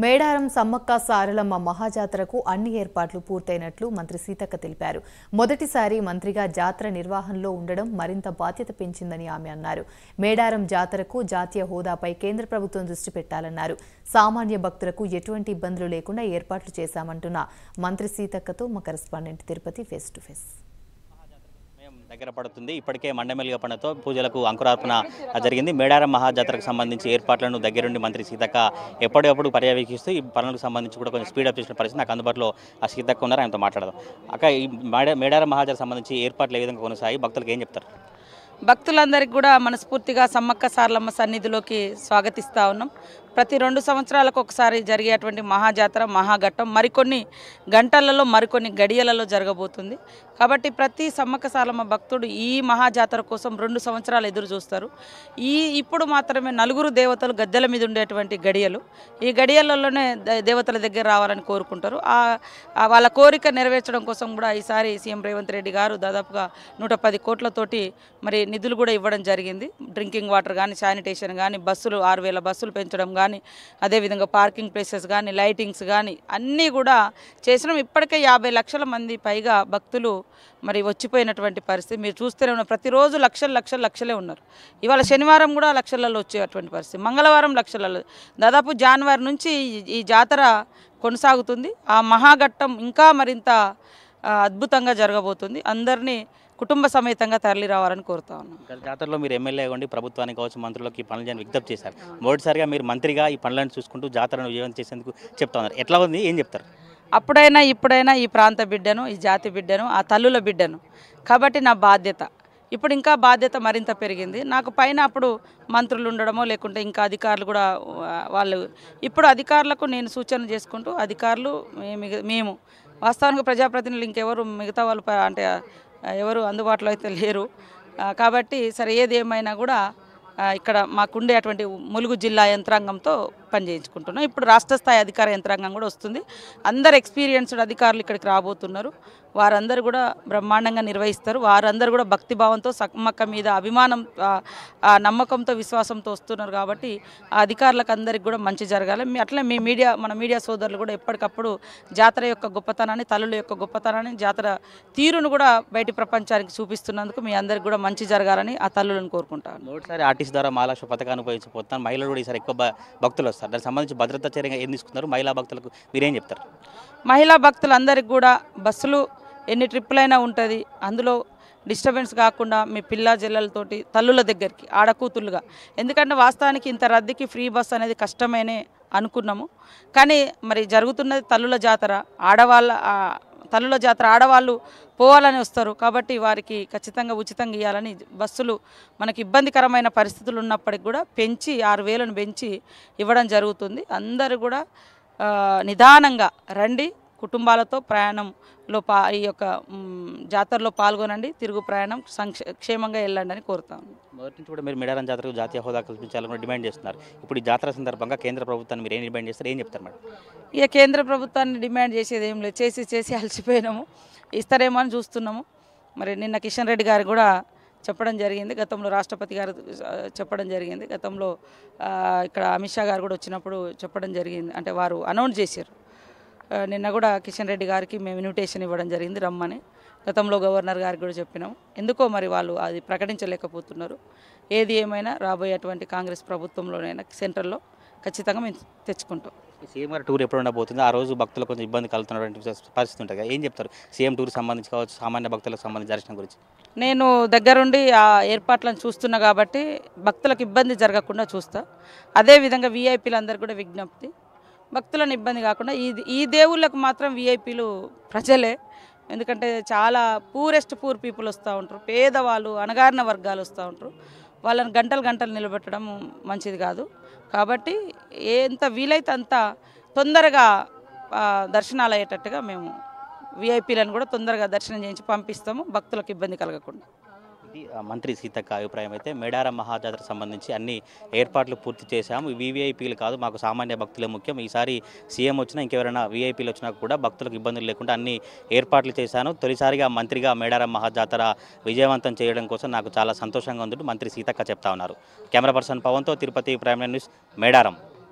మేడారం సమ్మక్క సారలమ్మ మహాజాతరకు అన్ని ఏర్పాట్లు పూర్తయినట్లు మంత్రి సీతక్క తెలిపారు. మొదటిసారి మంత్రిగా జాతర నిర్వహణలో ఉండడం మరింత బాధ్యత పెంచిందని ఆమె అన్నారు. మేడారం జాతరకు జాతీయ హోదాపై కేంద్ర ప్రభుత్వం దృష్టి పెట్టాలన్నారు. సామాన్య భక్తులకు ఎటువంటి ఇబ్బందులు లేకుండా ఏర్పాట్లు చేశామంటున్న మంత్రి సీతక్కతో మా correspondent Tirupati face to face. దగ్గర పడుతుంది. ఇప్పటికే మండమెల్లిగ పండుగతో పూజలకు అంకురార్పణ జరిగింది. మేడారం మహాజాతరకు సంబంధించి ఏర్పాట్లను దగ్గరుండి మంత్రి సీతక్క ఎప్పటికప్పుడు పర్యవేక్షిస్తూ ఈ పనులకు సంబంధించి కూడా కొంచెం స్పీడప్ చేసిన పరిస్థితి నాకు అందుబాటులో ఆ సీతక్క ఉన్నారు. ఆయనతో మాట్లాడదాం. అక్క, ఈ మేడారం మహాజాతరకు సంబంధించి ఏర్పాట్లు ఏ విధంగా కొనసాగి భక్తులకు ఏం చెప్తారు? భక్తులందరికీ కూడా మనస్ఫూర్తిగా సమ్మక్క సారలమ్మ సన్నిధిలోకి స్వాగతిస్తూ ఉన్నాం. ప్రతి 2 సంవత్సరాలకు ఒకసారి జరిగేటువంటి మహాజాతర మహాఘట్టం మరికొన్ని గంటలలో మరికొన్ని గడియలలో జరగబోతుంది. కాబట్టి ప్రతి సమ్మక్క సారలమ్మ భక్తుడు ఈ మహాజాతర కోసం 2 సంవత్సరాలు ఎదురు చూస్తారు. ఇప్పుడు మాత్రమే 4 దేవతలు గద్దెల మీద ఉండేటువంటి గడియలు. ఈ గడియలలోనే దేవతల దగ్గర రావాలని కోరుకుంటారు. వాళ్ళ కోరిక నెరవేర్చడం కోసం కూడా ఈసారి సీఎం రేవంత్ రెడ్డి గారు దాదాపుగా 110 కోట్లతోటి మరి నిధులు కూడా ఇవ్వడం జరిగింది. డ్రింకింగ్ వాటర్ కానీ, శానిటేషన్ కానీ, బస్సులు 6000 బస్సులు పెంచడం కానీ, అదేవిధంగా పార్కింగ్ ప్లేసెస్ కానీ, లైటింగ్స్ కానీ అన్నీ కూడా చేసినాం. ఇప్పటికే 50 లక్షల మంది పైగా భక్తులు మరి వచ్చిపోయినటువంటి పరిస్థితి మీరు చూస్తూనే ఉన్నారు. ప్రతిరోజు లక్షలే ఉన్నారు. ఇవాళ శనివారం కూడా లక్షలలో వచ్చేటువంటి పరిస్థితి, మంగళవారం లక్షలలో. దాదాపు జనవరి నుంచి ఈ జాతర కొనసాగుతుంది. ఆ మహాఘట్టం ఇంకా మరింత అద్భుతంగా జరగబోతుంది. అందరినీ కుటుంబ సమేతంగా తరలి రావాలని కోరుతా ఉన్నాం. జాతరలో మీరు ఎమ్మెల్యే ఉండి ప్రభుత్వానికి కావచ్చు, మంత్రులకు ఈ పనులు విజ్ఞప్తి చేశారు. మొదటిసారిగా మీరు మంత్రిగా ఈ పనులను చూసుకుంటూ జాతరను విజయవంతం చేసేందుకు చెప్తా ఉన్నారు. ఎట్లా ఉంది, ఏం చెప్తారు? అప్పుడైనా ఇప్పుడైనా ఈ ప్రాంత బిడ్డను, ఈ జాతి బిడ్డను, ఆ తల్లుల బిడ్డను కాబట్టి నా బాధ్యత ఇప్పుడు ఇంకా బాధ్యత మరింత పెరిగింది. నాకు పైన అప్పుడు మంత్రులు ఉండడమో లేకుంటే ఇంకా అధికారులు కూడా వాళ్ళు ఇప్పుడు అధికారులకు నేను సూచన చేసుకుంటూ అధికారులు మేము వాస్తవానికి ప్రజాప్రతినిధులు ఇంకెవరు మిగతా వాళ్ళు అంటే ఎవరు అందుబాటులో అయితే లేరు. కాబట్టి సరే ఏది ఏమైనా కూడా ఇక్కడ మాకుండే అటువంటి ములుగు జిల్లా యంత్రాంగంతో పనిచేయించుకుంటున్నాం. ఇప్పుడు రాష్ట్ర స్థాయి అధికార యంత్రాంగం కూడా వస్తుంది. అందరు ఎక్స్పీరియన్స్డ్ అధికారులు ఇక్కడికి రాబోతున్నారు. వారందరూ కూడా బ్రహ్మాండంగా నిర్వహిస్తారు. వారందరూ కూడా భక్తిభావంతో సమ్మక్క మీద అభిమానం, నమ్మకంతో, విశ్వాసంతో వస్తున్నారు. కాబట్టి ఆ అధికారులకు అందరికీ కూడా మంచి జరగాలి. అట్లే మన మీడియా సోదరులు కూడా ఎప్పటికప్పుడు జాతర యొక్క గొప్పతనాన్ని, తల్లుల యొక్క గొప్పతనాన్ని, జాతర తీరును కూడా బయటి ప్రపంచానికి చూపిస్తున్నందుకు మీ అందరికీ కూడా మంచి జరగాలని ఆ తల్లులను కోరుకుంటాను. ఒకసారి ఆర్టీసీ ద్వారా మహాలక్ష్మి పథకాన్ని ఉపయోగించబోతున్నారు. మహిళలు కూడా ఈసారి ఎక్కువ భక్తులు వస్తారు. దానికి సంబంధించి భద్రతా చర్యగా ఏం తీసుకున్నారు? మహిళా భక్తులకు మీరేం చెప్తారు? మహిళా భక్తులందరికీ కూడా బస్సులు ఎన్ని ట్రిప్పులైనా ఉంటుంది. అందులో డిస్టర్బెన్స్ కాకుండా మీ పిల్ల జల్లలతోటి తల్లుల దగ్గరికి ఆడకూతులుగా, ఎందుకంటే వాస్తవానికి ఇంత రద్దీకి ఫ్రీ బస్ అనేది కష్టమేనే అనుకున్నాము. కానీ మరి జరుగుతున్నది తల్లుల జాతర. తల్లుల జాతర ఆడవాళ్ళు పోవాలని వస్తారు. కాబట్టి వారికి ఖచ్చితంగా ఉచితంగా ఇవ్వాలని బస్సులు మనకి ఇబ్బందికరమైన పరిస్థితులు ఉన్నప్పటికి కూడా పెంచి 6000ను పెంచి ఇవ్వడం జరుగుతుంది. అందరూ కూడా నిదానంగా రండి, కుటుంబాలతో ప్రయాణంలో ఈ యొక్క జాతరలో పాల్గొనండి, తిరుగు ప్రయాణం క్షేమంగా వెళ్ళండి అని కోరుతాను. మొదటి నుంచి కూడా మీరు మేడారం జాతరకు జాతీయ హోదా కల్పించాలని డిమాండ్ చేస్తున్నారు. ఇప్పుడు ఈ జాతర సందర్భంగా కేంద్ర ప్రభుత్వాన్ని మీరు ఏం డిమాండ్ చేస్తారు, ఏం చెప్తారు మేడం? ఇక కేంద్ర ప్రభుత్వాన్ని డిమాండ్ చేసేది ఏం లేదు. చేసి అలసిపోయినాము. ఇస్తారేమో అని చూస్తున్నాము. మరి నిన్న కిషన్ రెడ్డి గారు కూడా చెప్పడం జరిగింది. గతంలో రాష్ట్రపతి గారు చెప్పడం జరిగింది. గతంలో ఇక్కడ అమిత్ షా గారు కూడా వచ్చినప్పుడు చెప్పడం జరిగింది. అంటే వారు అనౌన్స్ చేశారు. నిన్న కూడా కిషన్ రెడ్డి గారికి మేము ఇన్విటేషన్ ఇవ్వడం జరిగింది రమ్మని. గతంలో గవర్నర్ గారికి కూడా చెప్పినాము. ఎందుకో మరి వాళ్ళు అది ప్రకటించలేకపోతున్నారు. ఏది ఏమైనా రాబోయేటువంటి కాంగ్రెస్ ప్రభుత్వంలోనైనా సెంట్రల్లో ఖచ్చితంగా మేము తెచ్చుకుంటాం. సీఎం గారు టూర్ ఎప్పుడు ఉండబోతుంది? ఆ రోజు భక్తులకు కొంచెం ఇబ్బంది కలుగుతున్నటువంటి పరిస్థితి ఉంటుంది. ఏం చెప్తారు సీఎం టూర్ సంబంధించి కావచ్చు, సామాన్య భక్తులకు సంబంధించి దర్శనం గురించి? నేను దగ్గరుండి ఆ ఏర్పాట్లను చూస్తున్నా కాబట్టి భక్తులకు ఇబ్బంది జరగకుండా చూస్తా. అదేవిధంగా వీఐపీలందరూ కూడా విజ్ఞప్తి, భక్తులను ఇబ్బంది కాకుండా ఈ దేవుళ్ళకు మాత్రం వీఐపీలు ప్రజలే. ఎందుకంటే చాలా పూర్ పీపుల్ వస్తూ ఉంటారు, పేదవాళ్ళు, అణగారిన వర్గాలు వస్తూ ఉంటారు. వాళ్ళని గంటలు నిలబెట్టడం మంచిది కాదు. కాబట్టి ఎంత వీలైతే అంత తొందరగా దర్శనాలు అయ్యేటట్టుగా మేము వీఐపీలను కూడా తొందరగా దర్శనం చేయించి పంపిస్తాము, భక్తులకు ఇబ్బంది కలగకుండా. ఇది మంత్రి సీతక్క అభిప్రాయం. అయితే మేడారం మహాజాతరకు సంబంధించి అన్ని ఏర్పాట్లు పూర్తి చేశాము. వీవీఐపీలు కాదు, మాకు సామాన్య భక్తులే ముఖ్యం. ఈసారి సీఎం వచ్చినా ఇంకెవరైనా వీఐపీలు వచ్చినా కూడా భక్తులకు ఇబ్బందులు లేకుండా అన్ని ఏర్పాట్లు చేశాను. తొలిసారిగా మంత్రిగా మేడారం మహాజాతర విజయవంతం చేయడం కోసం నాకు చాలా సంతోషంగా ఉందంటూ మంత్రి సీతక్క చెప్తా ఉన్నారు. కెమెరా పర్సన్ పవన్తో తిరుపతి ప్రైమ్ న్యూస్, మేడారం.